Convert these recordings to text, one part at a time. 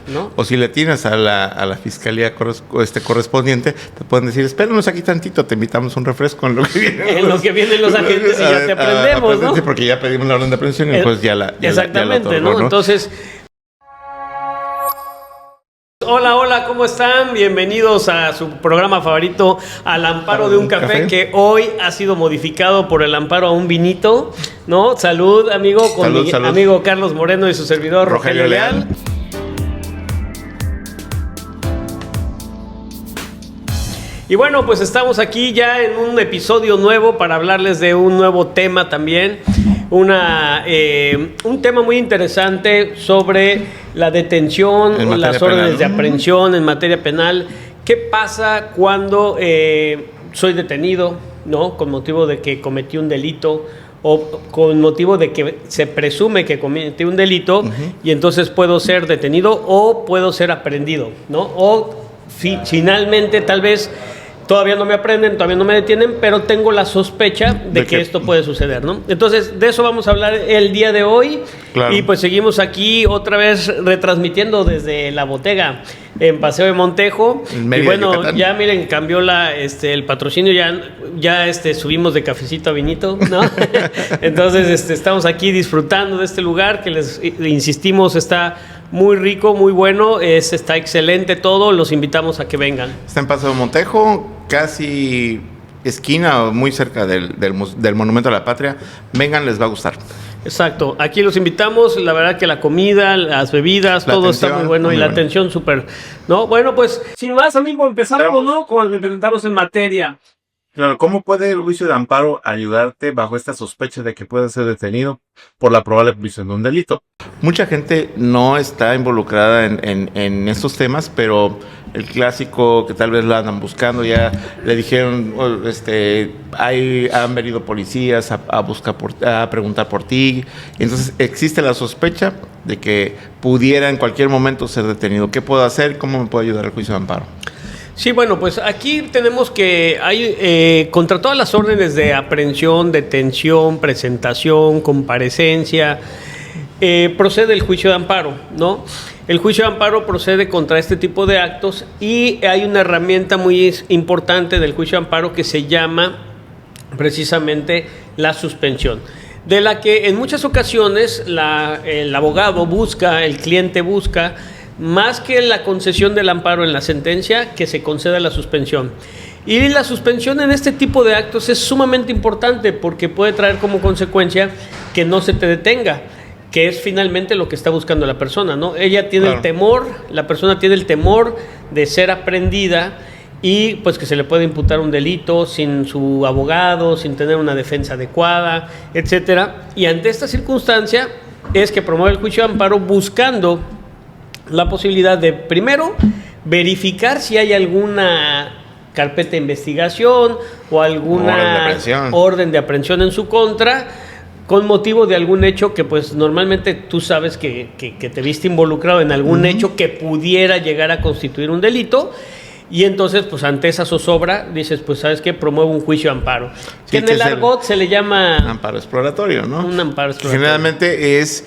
¿no? O si le tienes a la fiscalía correspondiente, te pueden decir, espéranos aquí tantito, te invitamos un refresco en lo que vienen. En lo que vienen los agentes y ya te aprendemos, ¿no? Sí, porque ya pedimos la orden de aprehensión y después ya la exactamente, otorgó, ¿no? Entonces, hola, ¿cómo están? Bienvenidos a su programa favorito, Al Amparo de un Café, que hoy ha sido modificado por el amparo a un vinito, ¿no? Salud, amigo, con mi amigo Carlos Moreno y su servidor Rogelio Leal. Y bueno, pues estamos aquí ya en un episodio nuevo para hablarles de un nuevo tema también. Un tema muy interesante sobre la detención, las órdenes de aprehensión en materia penal. ¿Qué pasa cuando soy detenido, ¿no? Con motivo de que cometí un delito o con motivo de que se presume que cometí un delito, y entonces puedo ser detenido o puedo ser aprehendido, ¿no? O finalmente tal vez todavía no me aprenden, todavía no me detienen, pero tengo la sospecha de que esto puede suceder, ¿no? Entonces, de eso vamos a hablar el día de hoy. Claro. Y pues seguimos aquí otra vez retransmitiendo desde la Botega en Paseo de Montejo. Y bueno, Yucatán. Ya miren, cambió el patrocinio, ya subimos de cafecito a vinito, ¿no? Entonces, estamos aquí disfrutando de este lugar que les insistimos está muy rico, muy bueno, está excelente todo, los invitamos a que vengan. Está en Paseo de Montejo, casi esquina, muy cerca del Monumento a la Patria. Vengan, les va a gustar. Exacto, aquí los invitamos, la verdad que la comida, las bebidas, todo está muy bueno y la atención súper, ¿no? Bueno, pues, sin más, amigo, empezamos, ¿no? Con presentarnos en materia. Claro, ¿cómo puede el juicio de amparo ayudarte bajo esta sospecha de que pueda ser detenido por la probable comisión de un delito? Mucha gente no está involucrada en estos temas, pero el clásico que tal vez lo andan buscando, ya le dijeron, han venido policías a preguntar por ti. Entonces existe la sospecha de que pudiera en cualquier momento ser detenido. ¿Qué puedo hacer? ¿Cómo me puede ayudar el juicio de amparo? Sí, bueno, pues aquí tenemos que hay contra todas las órdenes de aprehensión, detención, presentación, comparecencia, procede el juicio de amparo, ¿no? El juicio de amparo procede contra este tipo de actos y hay una herramienta muy importante del juicio de amparo que se llama precisamente la suspensión, de la que en muchas ocasiones el abogado busca, el cliente busca, más que la concesión del amparo en la sentencia, que se conceda la suspensión. Y la suspensión en este tipo de actos es sumamente importante porque puede traer como consecuencia que no se te detenga, que es finalmente lo que está buscando la persona, ¿no? Ella tiene el temor, la persona tiene el temor de ser aprehendida y pues que se le puede imputar un delito sin su abogado, sin tener una defensa adecuada, etcétera. Y ante esta circunstancia es que promueve el juicio de amparo buscando la posibilidad de, primero, verificar si hay alguna carpeta de investigación o alguna orden de aprehensión en su contra con motivo de algún hecho que pues normalmente tú sabes que te viste involucrado en algún hecho que pudiera llegar a constituir un delito. Y entonces, pues ante esa zozobra, dices, pues ¿sabes qué? Promuevo un juicio de amparo. Sí, que en el argot se le llama amparo exploratorio, ¿no? Un amparo exploratorio. Generalmente es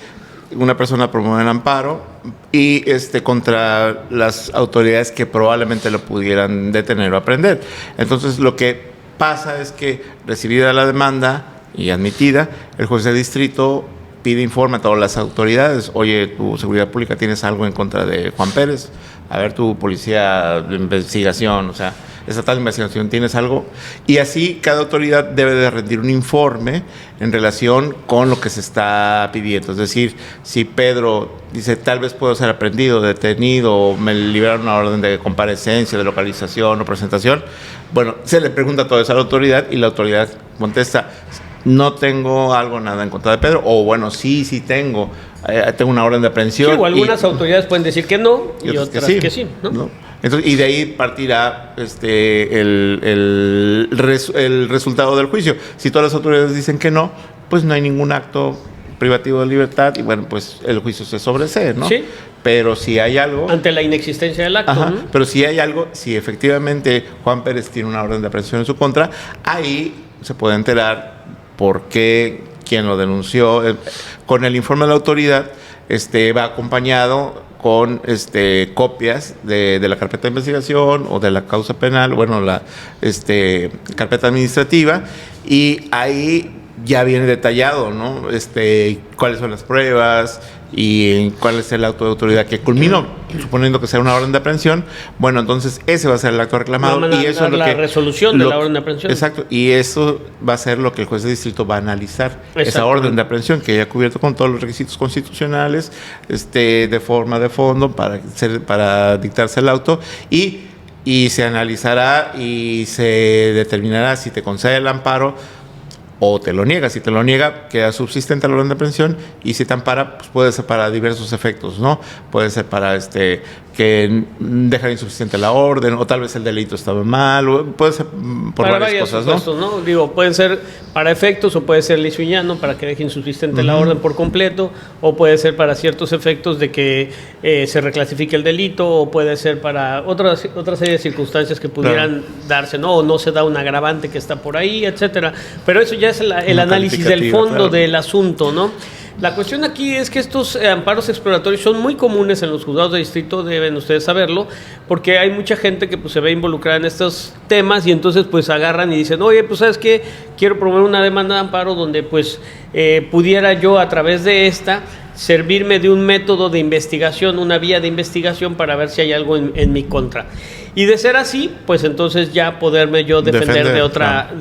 una persona promueve el amparo y contra las autoridades que probablemente lo pudieran detener o aprehender. Entonces, lo que pasa es que recibida la demanda y admitida, el juez de distrito pide informe a todas las autoridades. Oye, tu seguridad pública, ¿tienes algo en contra de Juan Pérez? A ver, tu policía de investigación, o sea, estatal de investigación, ¿tienes algo? Y así cada autoridad debe de rendir un informe en relación con lo que se está pidiendo. Es decir, si Pedro dice, tal vez puedo ser aprehendido, detenido, o me liberaron una orden de comparecencia, de localización o presentación, bueno, se le pregunta todo eso a la autoridad y la autoridad contesta, no tengo nada en contra de Pedro, o bueno, sí tengo una orden de aprehensión. Sí, o algunas autoridades pueden decir que no y otras que sí, ¿no? Entonces, y de ahí partirá el resultado del juicio. Si todas las autoridades dicen que no, pues no hay ningún acto privativo de libertad y bueno, pues el juicio se sobresee, ¿no? Sí. Pero si hay algo... Ante la inexistencia del acto. Ajá, ¿no? Pero si hay algo, si efectivamente Juan Pérez tiene una orden de aprehensión en su contra, ahí se puede enterar por qué, quién lo denunció. Con el informe de la autoridad va acompañado con copias de la carpeta de investigación o de la causa penal, bueno, la carpeta administrativa, y ahí ya viene detallado, ¿no? Cuáles son las pruebas y cuál es el acto de autoridad que culminó, suponiendo que sea una orden de aprehensión. Bueno, entonces ese va a ser el acto reclamado y eso es lo la resolución de la orden de aprehensión. Exacto, y eso va a ser lo que el juez de distrito va a analizar, esa orden de aprehensión que haya cubierto con todos los requisitos constitucionales, de forma, de fondo, para dictarse el auto, y se analizará y se determinará si te concede el amparo o te lo niega. Si te lo niega, queda subsistente la orden de aprehensión, y si te ampara, pues puede ser para diversos efectos, ¿no? Puede ser para que dejar insuficiente la orden, o tal vez el delito estaba mal, o puede ser por para varias cosas, ¿no? Digo, pueden ser para efectos, o puede ser liso y llano, para que deje insuficiente la orden por completo, o puede ser para ciertos efectos de que se reclasifique el delito, o puede ser para otra serie de circunstancias que pudieran darse, ¿no? O no se da un agravante que está por ahí, etcétera. Pero eso ya es el análisis del fondo del asunto, ¿no? La cuestión aquí es que estos amparos exploratorios son muy comunes en los juzgados de distrito, deben ustedes saberlo, porque hay mucha gente que pues se ve involucrada en estos temas, y entonces pues agarran y dicen, oye, pues ¿sabes qué? Quiero promover una demanda de amparo donde pues pudiera yo, a través de esta, servirme de un método de investigación, una vía de investigación, para ver si hay algo en mi contra. Y de ser así, pues entonces ya poderme yo defender de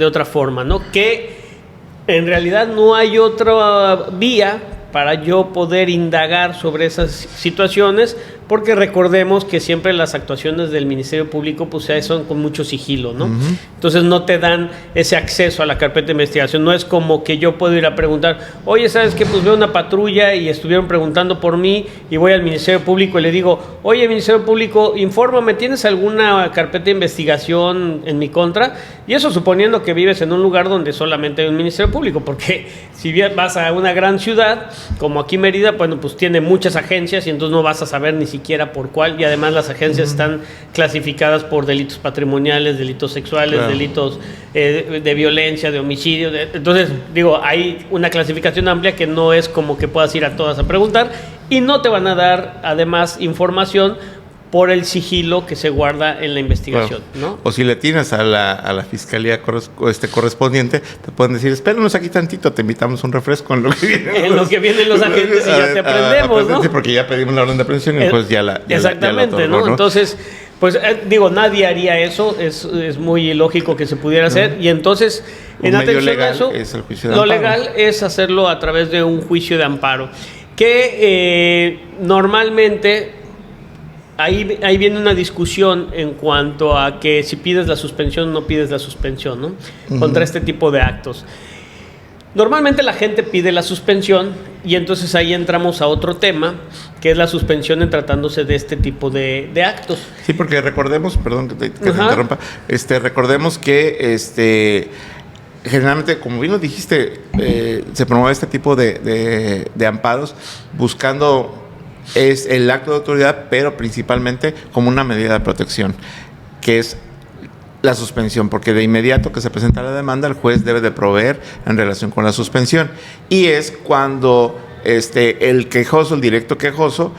otra forma, ¿no? Que en realidad no hay otra vía para yo poder indagar sobre esas situaciones, porque recordemos que siempre las actuaciones del Ministerio Público pues son con mucho sigilo, ¿no? Entonces no te dan ese acceso a la carpeta de investigación. No es como que yo puedo ir a preguntar, oye, ¿sabes qué? Pues veo una patrulla y estuvieron preguntando por mí, y voy al Ministerio Público y le digo, oye, Ministerio Público, infórmame, ¿tienes alguna carpeta de investigación en mi contra? Y eso suponiendo que vives en un lugar donde solamente hay un Ministerio Público, porque si bien vas a una gran ciudad, como aquí Mérida, bueno, pues tiene muchas agencias, y entonces no vas a saber ni siquiera por cuál, y además las agencias están clasificadas por delitos patrimoniales, delitos sexuales, delitos de violencia, de homicidio, entonces digo, hay una clasificación amplia que no es como que puedas ir a todas a preguntar, y no te van a dar además información por el sigilo que se guarda en la investigación, ¿no? O si le tienes a la fiscalía correspondiente, te pueden decir, espéranos aquí tantito, te invitamos un refresco en lo que vienen en lo que vienen los agentes, y ya te aprendemos, ¿no? Porque ya pedimos la orden de aprehensión y pues ya la exactamente, ¿no? Entonces, pues digo, nadie haría eso, es muy ilógico que se pudiera hacer, y entonces, en atención a eso, es el juicio de lo amparo. legal es hacerlo a través de un juicio de amparo, que normalmente ahí viene una discusión en cuanto a que si pides la suspensión o no pides la suspensión, ¿no? Contra este tipo de actos. Normalmente la gente pide la suspensión, y entonces ahí entramos a otro tema, que es la suspensión en tratándose de este tipo de actos. Sí, porque recordemos, perdón que te interrumpa, recordemos que generalmente, como bien lo dijiste, se promueve este tipo de amparos buscando es el acto de autoridad, pero principalmente como una medida de protección, que es la suspensión, porque de inmediato que se presenta la demanda, el juez debe de proveer en relación con la suspensión, y es cuando el quejoso, el directo quejoso,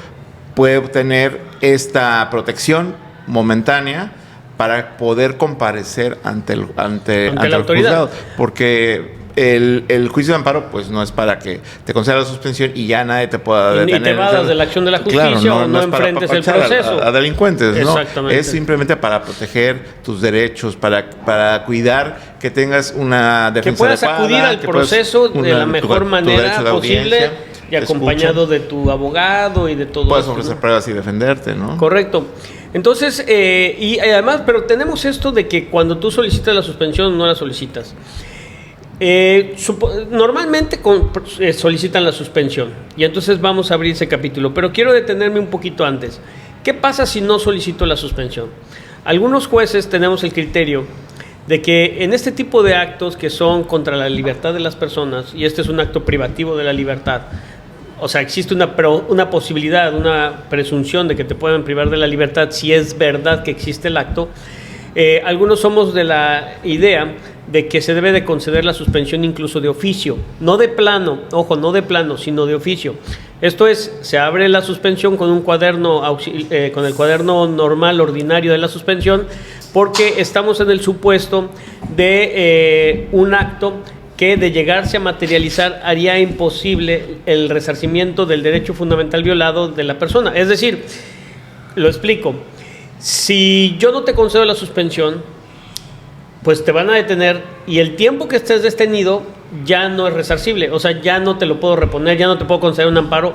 puede obtener esta protección momentánea para poder comparecer ante el juzgado, porque el juicio de amparo pues no es para que te conceda la suspensión y ya nadie te pueda detener. Ni te vadas de la acción de la justicia, claro, o no enfrentes el proceso. A delincuentes, ¿no? Exactamente. Es simplemente para proteger tus derechos, para cuidar que tengas una defensa que puedas adecuada, acudir al proceso de la mejor manera posible, y acompañado de tu abogado y de todo. Puedes ofrecer pruebas y defenderte, ¿no? Correcto. Entonces, y además, pero tenemos esto de que cuando tú solicitas la suspensión, no la solicitas. Normalmente solicitan la suspensión, y entonces vamos a abrir ese capítulo, pero quiero detenerme un poquito antes. ¿Qué pasa si no solicito la suspensión? Algunos jueces tenemos el criterio de que en este tipo de actos que son contra la libertad de las personas, y este es un acto privativo de la libertad, o sea, existe una posibilidad, una presunción de que te puedan privar de la libertad si es verdad que existe el acto. Algunos somos de la idea de que se debe de conceder la suspensión incluso de oficio, no de plano, ojo, no de plano, sino de oficio. Esto es, se abre la suspensión con un cuaderno con el cuaderno normal, ordinario de la suspensión, porque estamos en el supuesto de un acto que, de llegarse a materializar, haría imposible el resarcimiento del derecho fundamental violado de la persona. Es decir, lo explico, si yo no te concedo la suspensión, pues te van a detener y el tiempo que estés detenido ya no es resarcible, o sea, ya no te lo puedo reponer, ya no te puedo conceder un amparo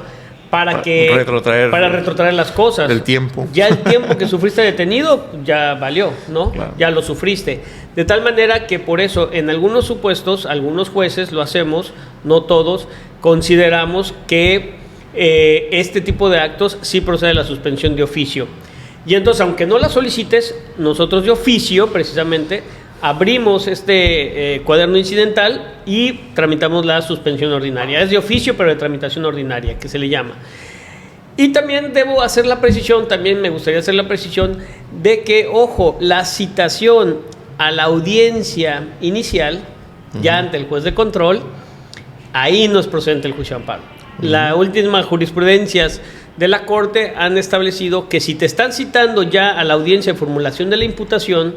para retrotraer las cosas. El tiempo. Ya el tiempo que sufriste detenido ya valió, ¿no? Claro. Ya lo sufriste. De tal manera que por eso en algunos supuestos, algunos jueces lo hacemos, no todos, consideramos que este tipo de actos sí procede la suspensión de oficio. Y entonces, aunque no la solicites, nosotros de oficio, precisamente, abrimos este cuaderno incidental y tramitamos la suspensión ordinaria. Es de oficio, pero de tramitación ordinaria, que se le llama. Y también debo hacer la precisión, también me gustaría hacer la precisión de que, ojo, la citación a la audiencia inicial, ya ante el juez de control, ahí no es procedente el juicio de amparo. La última jurisprudencias de la Corte han establecido que si te están citando ya a la audiencia de formulación de la imputación,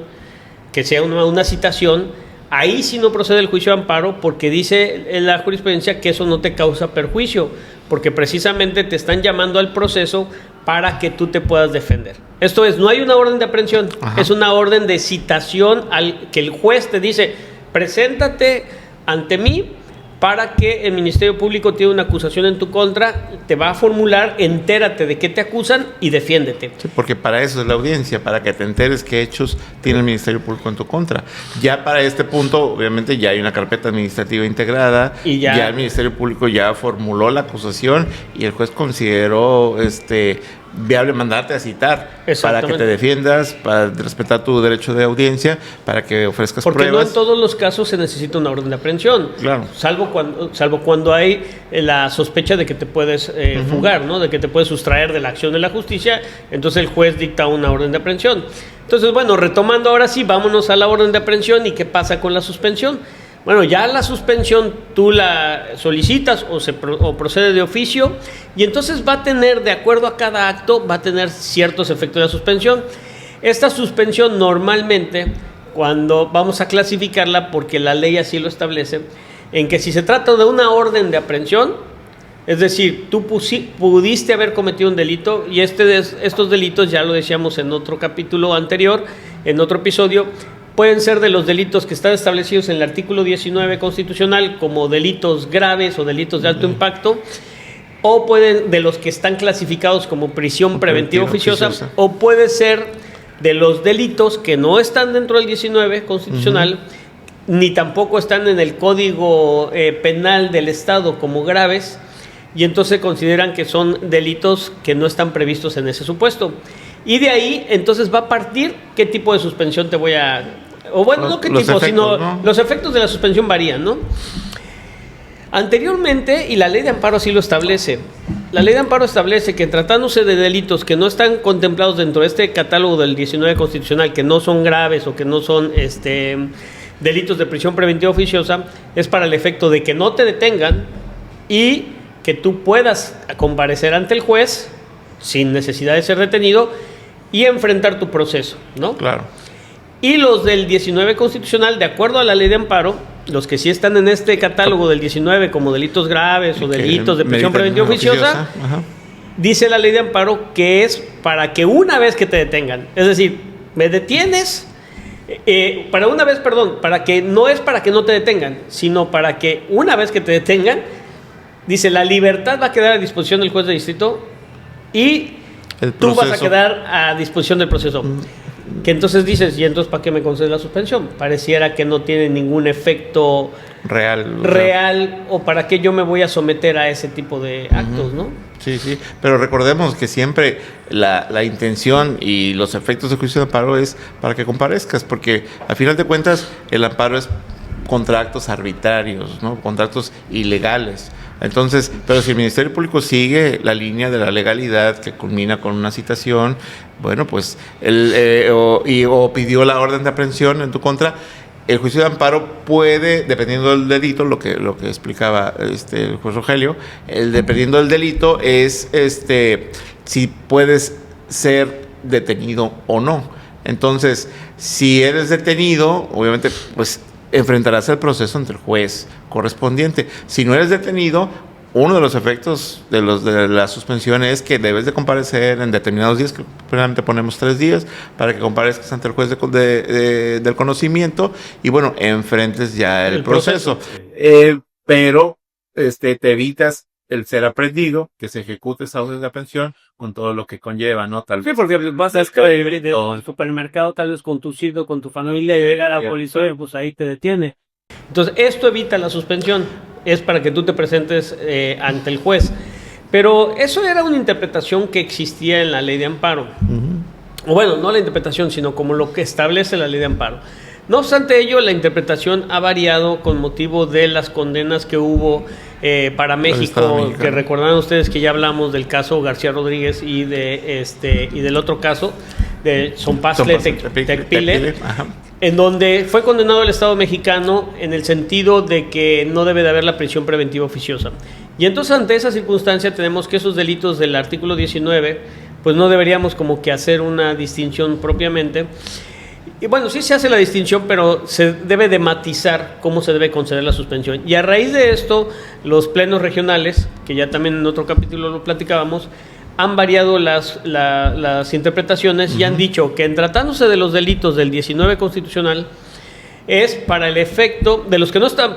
que sea una citación, ahí sí no procede el juicio de amparo, porque dice en la jurisprudencia que eso no te causa perjuicio, porque precisamente te están llamando al proceso para que tú te puedas defender. Esto es, no hay una orden de aprehensión, es una orden de citación que el juez te dice, preséntate ante mí para que el Ministerio Público tiene una acusación en tu contra, te va a formular, entérate de qué te acusan y defiéndete. Sí, porque para eso es la audiencia, para que te enteres qué hechos tiene el Ministerio Público en tu contra. Ya para este punto, obviamente, ya hay una carpeta administrativa integrada, y ya el Ministerio Público ya formuló la acusación y el juez consideró viable mandarte a citar para que te defiendas, para respetar tu derecho de audiencia, para que ofrezcas pruebas. Porque no en todos los casos se necesita una orden de aprehensión, claro, salvo cuando hay la sospecha de que te puedes fugar, ¿no? De que te puedes sustraer de la acción de la justicia, entonces el juez dicta una orden de aprehensión. Entonces, bueno, retomando ahora sí, vámonos a la orden de aprehensión y qué pasa con la suspensión. Bueno, ya la suspensión tú la solicitas o procede de oficio, y entonces va a tener, de acuerdo a cada acto, va a tener ciertos efectos de la suspensión. Esta suspensión normalmente, cuando vamos a clasificarla, porque la ley así lo establece, en que si se trata de una orden de aprehensión, es decir, tú pudiste haber cometido un delito, y estos delitos, ya lo decíamos en otro capítulo anterior, en otro episodio, pueden ser de los delitos que están establecidos en el artículo 19 constitucional como delitos graves o delitos de alto impacto, o pueden de los que están clasificados como prisión preventiva oficiosa, o puede ser de los delitos que no están dentro del 19 constitucional, ni tampoco están en el Código Penal del Estado como graves, y entonces consideran que son delitos que no están previstos en ese supuesto. Y de ahí, entonces, va a partir qué tipo de suspensión te voy a... O bueno, no qué tipo, efectos, sino ¿no? Los efectos de la suspensión varían, ¿no? Anteriormente, y la ley de amparo así lo establece, la ley de amparo establece que tratándose de delitos que no están contemplados dentro de este catálogo del 19 constitucional, que no son graves o que no son delitos de prisión preventiva oficiosa, es para el efecto de que no te detengan y que tú puedas comparecer ante el juez sin necesidad de ser detenido y enfrentar tu proceso, ¿no? Claro. Y los del 19 constitucional, de acuerdo a la ley de amparo, los que sí están en este catálogo del 19 como delitos graves o delitos de prisión preventiva oficiosa, dice la ley de amparo que es para que una vez que te detengan, es decir, me detienes, para que no es para que no te detengan, sino para que una vez que te detengan, dice, la libertad va a quedar a disposición del juez de distrito y tú vas a quedar a disposición del proceso. Que entonces dices, ¿y entonces para qué me concedes la suspensión? Pareciera que no tiene ningún efecto real, o para qué yo me voy a someter a ese tipo de actos, ¿no? Sí, sí, pero recordemos que siempre la intención y los efectos del juicio de amparo es para que comparezcas, porque al final de cuentas el amparo es contra actos arbitrarios, ¿no? Contra actos ilegales. Entonces, pero si el Ministerio Público sigue la línea de la legalidad que culmina con una citación, bueno, pues o pidió la orden de aprehensión en tu contra, el juicio de amparo puede, dependiendo del delito, lo que explicaba el juez Rogelio, dependiendo del delito es si puedes ser detenido o no. Entonces, si eres detenido, obviamente, pues enfrentarás el proceso ante el juez correspondiente. Si no eres detenido, uno de los efectos de la suspensión es que debes de comparecer en determinados días, que primeramente ponemos 3 días, para que comparezcas ante el juez del conocimiento y, bueno, enfrentes ya el proceso. Pero te evitas el ser aprendido, que se ejecute esa orden de aprehensión con todo lo que conlleva, ¿no? Sí, porque vas a escribir del supermercado, tal vez con tu hijo, con tu familia, y llega la policía, pues ahí te detiene. Entonces, esto evita la suspensión, es para que tú te presentes ante el juez. Pero eso era una interpretación que existía en la ley de amparo. O bueno, no la interpretación, sino como lo que establece la ley de amparo. No obstante ello, la interpretación ha variado con motivo de las condenas que hubo para México, que recordarán ustedes que ya hablamos del caso García Rodríguez y del otro caso de Zompazle Tecpile, en donde fue condenado el Estado mexicano en el sentido de que no debe de haber la prisión preventiva oficiosa. Y entonces ante esa circunstancia tenemos que esos delitos del artículo 19, pues no deberíamos como que hacer una distinción propiamente. Y bueno, sí se hace la distinción, pero se debe de matizar cómo se debe conceder la suspensión. Y a raíz de esto, los plenos regionales, que ya también en otro capítulo lo platicábamos, han variado las interpretaciones y han dicho que en tratándose de los delitos del 19 constitucional, es para el efecto de los que no están,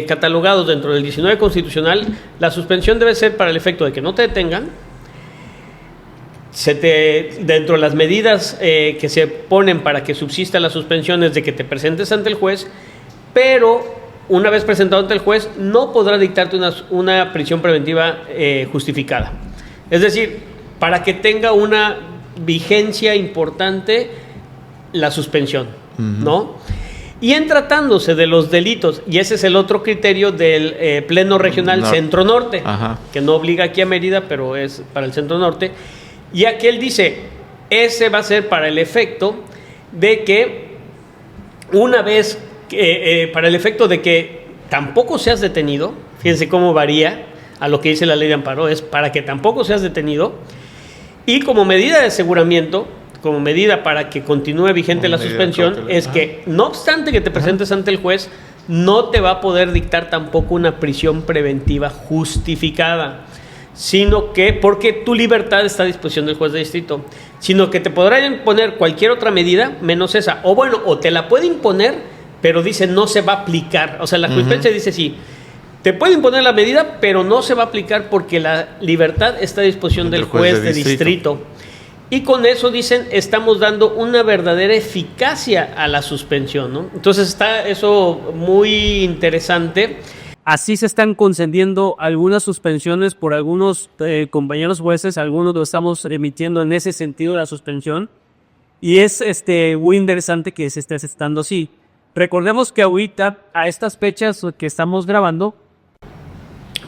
catalogados dentro del 19 constitucional, la suspensión debe ser para el efecto de que no te detengan, dentro de las medidas que se ponen para que subsista la suspensión es de que te presentes ante el juez, pero una vez presentado ante el juez no podrá dictarte una prisión preventiva justificada. Es decir, para que tenga una vigencia importante la suspensión, ¿no? Y en tratándose de los delitos, y ese es el otro criterio del Pleno Regional Centro-Norte, que no obliga aquí a Mérida, pero es para el Centro-Norte. Y aquí él dice, ese va a ser para el efecto de que una vez, para el efecto de que tampoco seas detenido, fíjense cómo varía a lo que dice la ley de amparo, es para que tampoco seas detenido, y como medida de aseguramiento, como medida para que continúe vigente la suspensión, es que no obstante que te presentes ante el juez, no te va a poder dictar tampoco una prisión preventiva justificada, sino que, porque tu libertad está a disposición del juez de distrito, sino que te podrá imponer cualquier otra medida menos esa, o bueno, o te la puede imponer, pero dice no se va a aplicar, o sea, la jurisprudencia dice sí, te puede imponer la medida, pero no se va a aplicar porque la libertad está a disposición del juez de distrito. Y con eso dicen, estamos dando una verdadera eficacia a la suspensión, ¿no? Entonces está eso muy interesante. Así se están concediendo algunas suspensiones por algunos compañeros jueces, algunos lo estamos emitiendo en ese sentido la suspensión, y es muy interesante que se esté aceptando así. Recordemos que ahorita, a estas fechas que estamos grabando,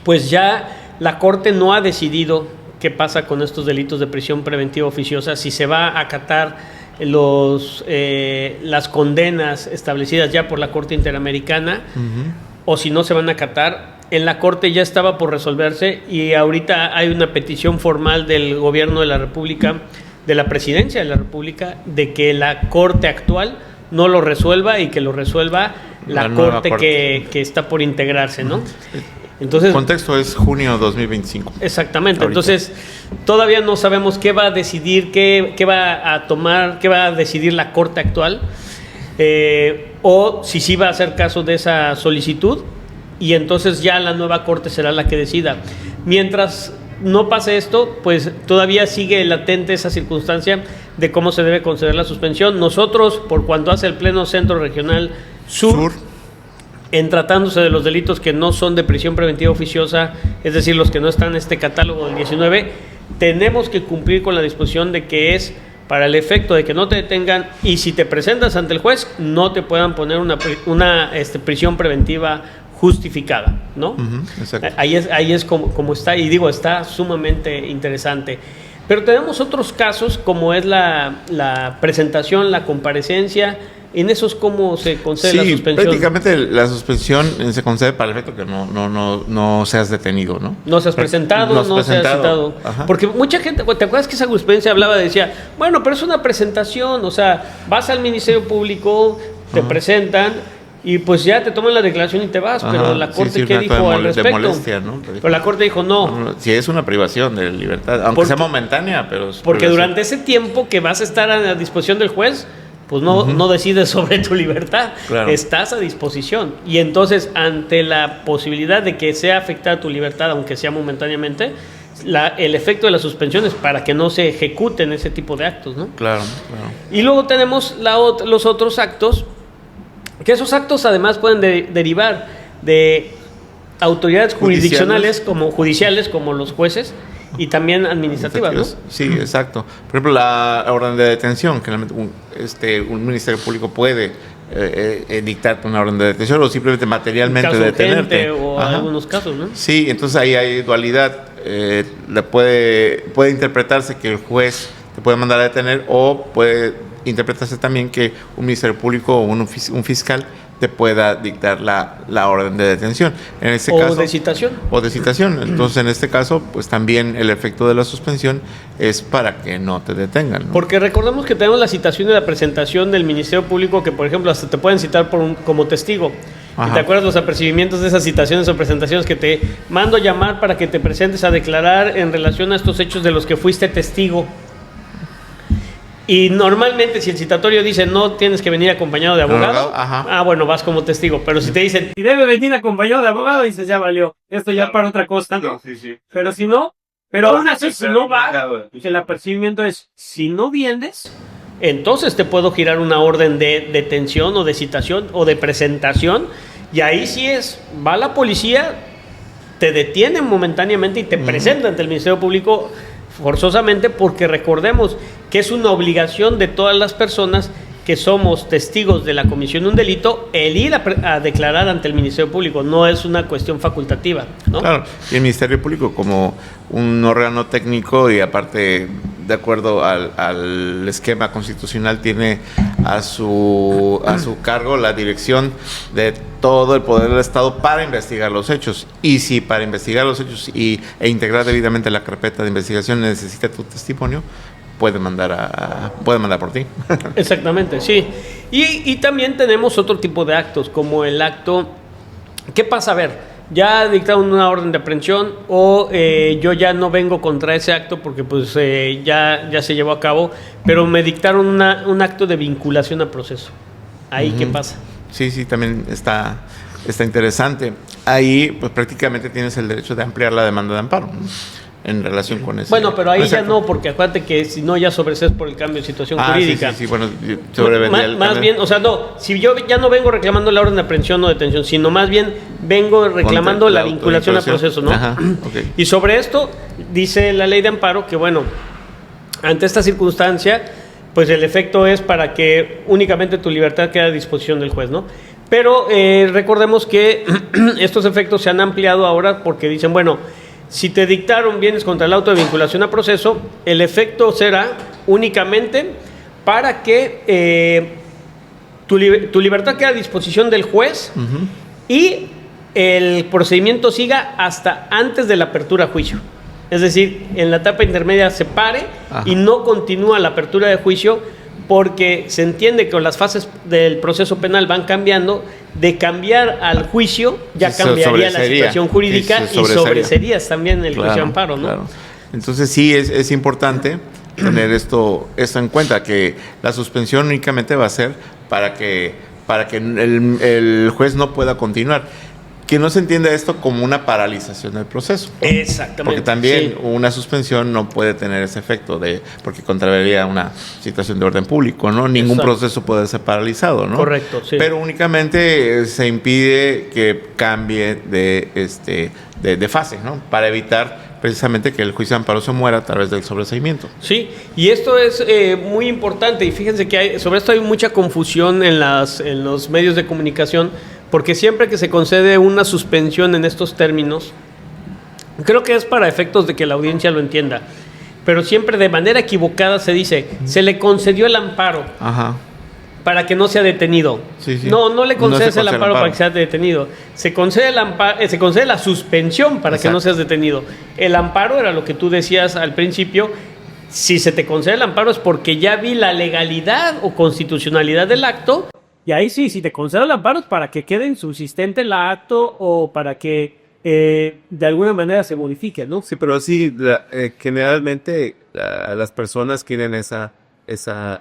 pues ya la Corte no ha decidido qué pasa con estos delitos de prisión preventiva oficiosa, si se va a acatar las condenas establecidas ya por la Corte Interamericana, o si no se van a acatar. En la Corte ya estaba por resolverse y ahorita hay una petición formal del Gobierno de la República, de la Presidencia de la República, de que la Corte actual no lo resuelva y que lo resuelva la Corte que está por integrarse, ¿no? Entonces, el contexto es junio 2025. Exactamente. Ahorita. Entonces, todavía no sabemos qué va a decidir, qué va a tomar, qué va a decidir la Corte actual. O si sí va a hacer caso de esa solicitud, y entonces ya la nueva Corte será la que decida. Mientras no pase esto, pues todavía sigue latente esa circunstancia de cómo se debe conceder la suspensión. Nosotros, por cuanto hace el Pleno Centro Regional Sur, en tratándose de los delitos que no son de prisión preventiva oficiosa, es decir, los que no están en este catálogo del 19, tenemos que cumplir con la disposición de que es para el efecto de que no te detengan, y si te presentas ante el juez, no te puedan poner una prisión preventiva justificada, ¿no? Exacto. Ahí es como está, y digo, está sumamente interesante. Pero tenemos otros casos, como es la presentación, la comparecencia En esos, ¿cómo se concede la suspensión? Prácticamente la suspensión se concede para el efecto que no seas detenido, ¿no? No seas presentado, no seas citado. Ajá. Porque mucha gente, ¿te acuerdas que esa jurisprudencia hablaba? Decía, bueno, pero es una presentación, o sea, vas al Ministerio Público, te presentan y pues ya te toman la declaración y te vas, pero la Corte, ¿qué dijo al respecto? Molestia, ¿no? Pero la Corte dijo no. Sí, es una privación de libertad, aunque sea momentánea, pero... Porque durante ese tiempo que vas a estar a disposición del juez, pues no decides sobre tu libertad, claro. Estás a disposición. Y entonces, ante la posibilidad de que sea afectada tu libertad, aunque sea momentáneamente, el efecto de la suspensión es para que no se ejecuten ese tipo de actos, ¿no? Claro. Y luego tenemos los otros actos, que esos actos además pueden derivar de autoridades jurisdiccionales judiciales, como los jueces, y también administrativas, ¿no? Sí, exacto. Por ejemplo, la orden de detención, que un Ministerio Público puede dictarte una orden de detención o simplemente materialmente detenerte. O algunos casos, ¿no? Sí, entonces ahí hay dualidad. Puede interpretarse que el juez te puede mandar a detener, o puede interpretarse también que un Ministerio Público o un fiscal te pueda dictar la orden de detención. En este caso, de citación. O de citación. Entonces, en este caso, pues también el efecto de la suspensión es para que no te detengan, ¿no? Porque recordemos que tenemos la citación de la presentación del Ministerio Público, que por ejemplo hasta te pueden citar como testigo. ¿Y te acuerdas los apercibimientos de esas citaciones o presentaciones que te mando a llamar para que te presentes a declarar en relación a estos hechos de los que fuiste testigo? Y normalmente si el citatorio dice no tienes que venir acompañado de abogado, bueno, vas como testigo. Pero si te dicen si debe venir acompañado de abogado, dices ya valió, esto ya para otra cosa. No, sí. Pero si no, aún así si no va, el apercibimiento es si no vienes, entonces te puedo girar una orden de detención o de citación o de presentación, y ahí sí va la policía, te detienen momentáneamente y te presentan ante el Ministerio Público forzosamente, porque recordemos que es una obligación de todas las personas que somos testigos de la comisión de un delito el ir a declarar ante el Ministerio Público, no es una cuestión facultativa, ¿no? Claro, y el Ministerio Público como un órgano técnico y aparte de acuerdo al esquema constitucional tiene a su cargo la dirección de todo el poder del Estado para investigar los hechos, y si para investigar los hechos e integrar debidamente la carpeta de investigación necesita tu testimonio, puede mandar por ti. Exactamente, sí. Y también tenemos otro tipo de actos, como el acto, ¿qué pasa? A ver, ya dictaron una orden de aprehensión o yo ya no vengo contra ese acto porque pues ya se llevó a cabo, pero me dictaron un acto de vinculación a proceso. ¿Ahí qué pasa? Sí, también está interesante. Ahí pues prácticamente tienes el derecho de ampliar la demanda de amparo, ¿no? En relación con eso. Bueno, pero ahí ya no, porque acuérdate que si no ya sobresees por el cambio de situación jurídica. Sí, bueno, sobrevendría más bien, o sea, no, si yo ya no vengo reclamando la orden de aprehensión o detención, sino más bien vengo reclamando la vinculación a proceso, ¿no? Okay. Y sobre esto dice la ley de amparo que, bueno, ante esta circunstancia, pues el efecto es para que únicamente tu libertad quede a disposición del juez, ¿no? Pero recordemos que estos efectos se han ampliado ahora porque dicen, bueno, si te dictaron bienes contra el auto de vinculación a proceso, el efecto será únicamente para que tu libertad quede a disposición del juez y el procedimiento siga hasta antes de la apertura a juicio. Es decir, en la etapa intermedia se pare y no continúa la apertura de juicio, porque se entiende que las fases del proceso penal van cambiando. De cambiar al juicio ya cambiaría la situación jurídica y sobreserías también el juicio de amparo, ¿no? Claro. Entonces sí es importante tener esto en cuenta, que la suspensión únicamente va a ser para que el juez no pueda continuar. Que no se entienda esto como una paralización del proceso, ¿no? Exactamente. Porque también una suspensión no puede tener ese efecto porque contravería una situación de orden público, ¿no? Ningún proceso puede ser paralizado, ¿no? Correcto, sí. Pero únicamente se impide que cambie de fase, ¿no? Para evitar precisamente que el juicio de amparo se muera a través del sobreseimiento. Sí, y esto es muy importante, y fíjense que sobre esto hay mucha confusión en los medios de comunicación, porque siempre que se concede una suspensión en estos términos, creo que es para efectos de que la audiencia lo entienda, pero siempre de manera equivocada se dice, se le concedió el amparo. para que no sea detenido. Sí. No le concedes No se el concede amparo para que sea detenido. Se concede se concede la suspensión para que no seas detenido. El amparo era lo que tú decías al principio. Si se te concede el amparo es porque ya vi la legalidad o constitucionalidad del acto. Y ahí sí, si te concedo el amparo es para que quede insubsistente el acto o para que de alguna manera se modifique, ¿no? Sí, pero sí, generalmente las personas tienen esa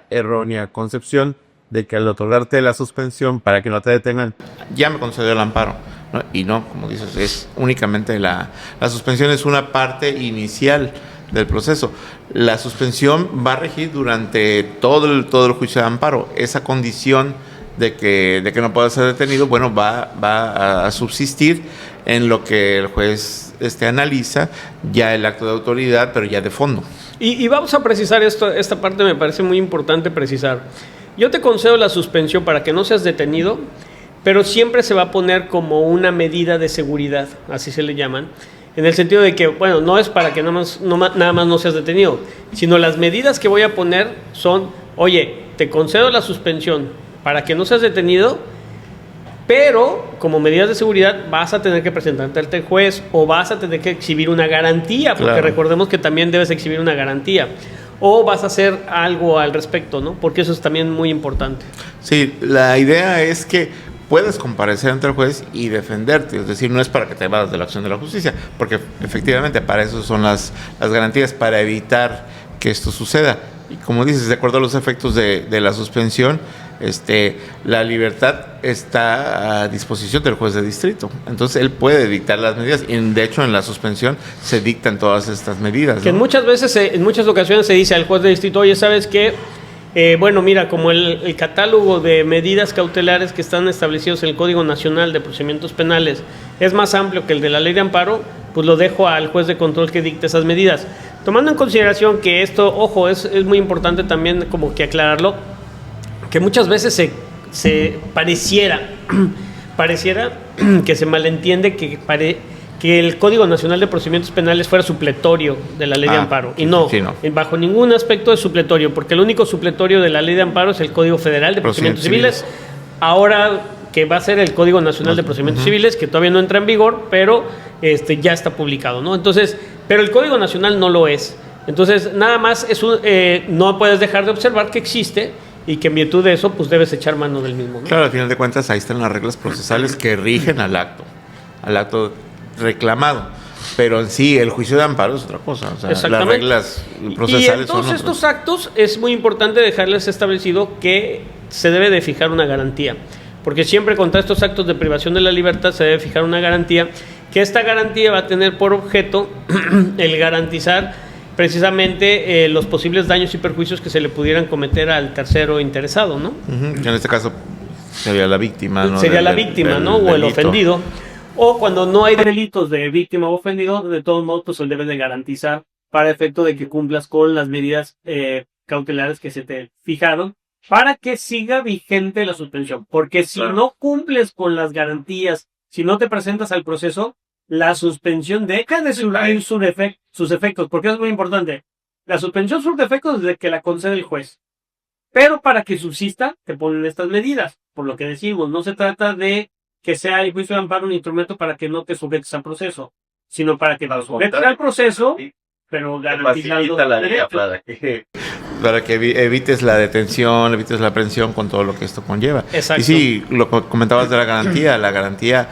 errónea concepción de que al otorgarte la suspensión para que no te detengan, ya me concedió el amparo, ¿no? Y no, como dices, es únicamente la suspensión es una parte inicial del proceso. La suspensión va a regir durante todo el juicio de amparo. Esa condición de que no pueda ser detenido, bueno, va a subsistir en lo que el juez analiza ya el acto de autoridad, pero ya de fondo. Y vamos a precisar esta parte me parece muy importante precisar. Yo te concedo la suspensión para que no seas detenido, pero siempre se va a poner como una medida de seguridad, así se le llaman, en el sentido de que, bueno, no es para que nada más no seas detenido, sino las medidas que voy a poner son, oye, te concedo la suspensión para que no seas detenido, pero como medidas de seguridad vas a tener que presentarte ante el juez o vas a tener que exhibir una garantía, porque claro, recordemos que también debes exhibir una garantía. O vas a hacer algo al respecto, ¿no? Porque eso es también muy importante. Sí, la idea es que puedes comparecer ante el juez y defenderte, es decir, no es para que te vayas de la acción de la justicia, porque efectivamente para eso son las garantías, para evitar que esto suceda. Y como dices, de acuerdo a los efectos de la suspensión, la libertad está a disposición del juez de distrito. Entonces él puede dictar las medidas y de hecho en la suspensión se dictan todas estas medidas, que ¿no? en muchas ocasiones se dice al juez de distrito, oye, ¿sabes qué? Bueno, mira, como el catálogo de medidas cautelares que están establecidos en el Código Nacional de Procedimientos Penales es más amplio que el de la Ley de Amparo, pues lo dejo al juez de control que dicte esas medidas. Tomando en consideración que esto, ojo, es muy importante también como que aclararlo, que muchas veces se pareciera que se malentiende que el Código Nacional de Procedimientos Penales fuera supletorio de la Ley de Amparo. Sí, y no, sí, no, bajo ningún aspecto es supletorio, porque el único supletorio de la Ley de Amparo es el Código Federal de Procedimientos Civiles. Ahora que va a ser el Código Nacional de Procedimientos Civiles, que todavía no entra en vigor, pero ya está publicado, ¿no? Entonces, pero el Código Nacional no lo es. Entonces, nada más no puedes dejar de observar que existe y que en virtud de eso, pues debes echar mano del mismo, ¿no? Claro, al final de cuentas ahí están las reglas procesales que rigen al acto reclamado. Pero en sí, el juicio de amparo es otra cosa. O sea, las reglas procesales son otras. Y en todos estos actos es muy importante dejarles establecido que se debe de fijar una garantía. Porque siempre contra estos actos de privación de la libertad se debe fijar una garantía, que esta garantía va a tener por objeto el garantizar precisamente los posibles daños y perjuicios que se le pudieran cometer al tercero interesado, ¿no? En este caso sería la víctima, ¿no? Sería la víctima, ¿no? O el ofendido. O cuando no hay delitos de víctima o ofendido, de todos modos, pues se debe de garantizar para efecto de que cumplas con las medidas cautelares que se te fijaron para que siga vigente la suspensión. Porque si no cumples con las garantías, si no te presentas al proceso, la suspensión deja de surtir sus efectos, porque es muy importante. La suspensión surte efectos desde que la concede el juez. Pero para que subsista, te ponen estas medidas. Por lo que decimos, no se trata de que sea el juicio de amparo un instrumento para que no te sujetes al proceso, sino para que te sujetes al proceso, pero garantizando la derechos. Para que evites la detención, evites la aprehensión con todo lo que esto conlleva. Exacto. Y sí, lo que comentabas de la garantía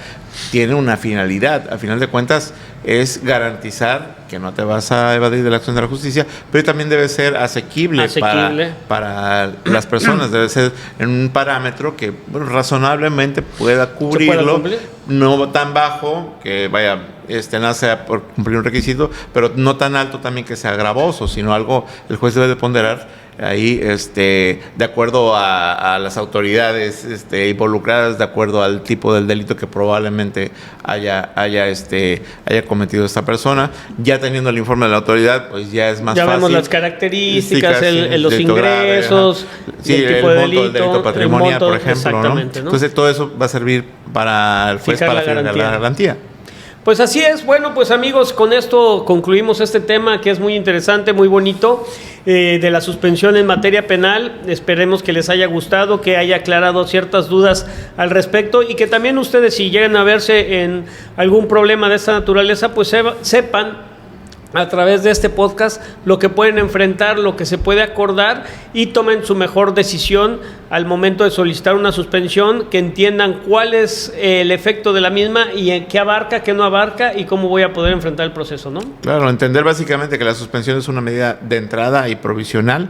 tiene una finalidad. A final de cuentas, es garantizar que no te vas a evadir de la acción de la justicia, pero también debe ser asequible. Para las personas. Debe ser en un parámetro que razonablemente pueda cubrirlo, no tan bajo que vaya nace por cumplir un requisito, pero no tan alto también que sea gravoso, sino algo el juez debe de ponderar ahí de acuerdo a las autoridades involucradas, de acuerdo al tipo del delito que probablemente haya cometido esta persona. Ya teniendo el informe de la autoridad, pues ya es más fácil. Ya vemos las características, los ingresos, el tipo de monto del delito patrimonial, por ejemplo, ¿no? ¿no? Entonces todo eso va a servir para el juez para fijar la garantía. Pues así es. Bueno, pues amigos, con esto concluimos este tema que es muy interesante, muy bonito, de la suspensión en materia penal. Esperemos que les haya gustado, que haya aclarado ciertas dudas al respecto y que también ustedes, si llegan a verse en algún problema de esta naturaleza, pues sepan a través de este podcast lo que pueden enfrentar, lo que se puede acordar y tomen su mejor decisión al momento de solicitar una suspensión, que entiendan cuál es el efecto de la misma y en qué abarca, qué no abarca y cómo voy a poder enfrentar el proceso, ¿no? Claro, entender básicamente que la suspensión es una medida de entrada y provisional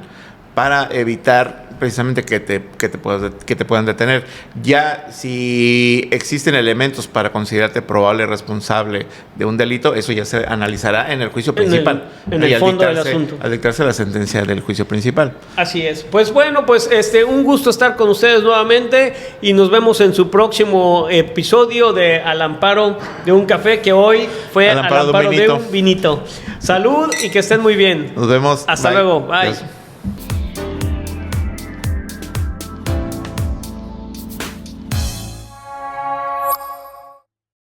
para evitar precisamente que te puedan detener. Ya si existen elementos para considerarte probable responsable de un delito, eso ya se analizará en el juicio principal. En el fondo del asunto. Al dictarse la sentencia del juicio principal. Así es. Pues bueno, pues un gusto estar con ustedes nuevamente y nos vemos en su próximo episodio de Al Amparo de un Café, que hoy fue Al Amparo de un Vinito. Salud y que estén muy bien. Nos vemos. Hasta luego. Bye. Adiós.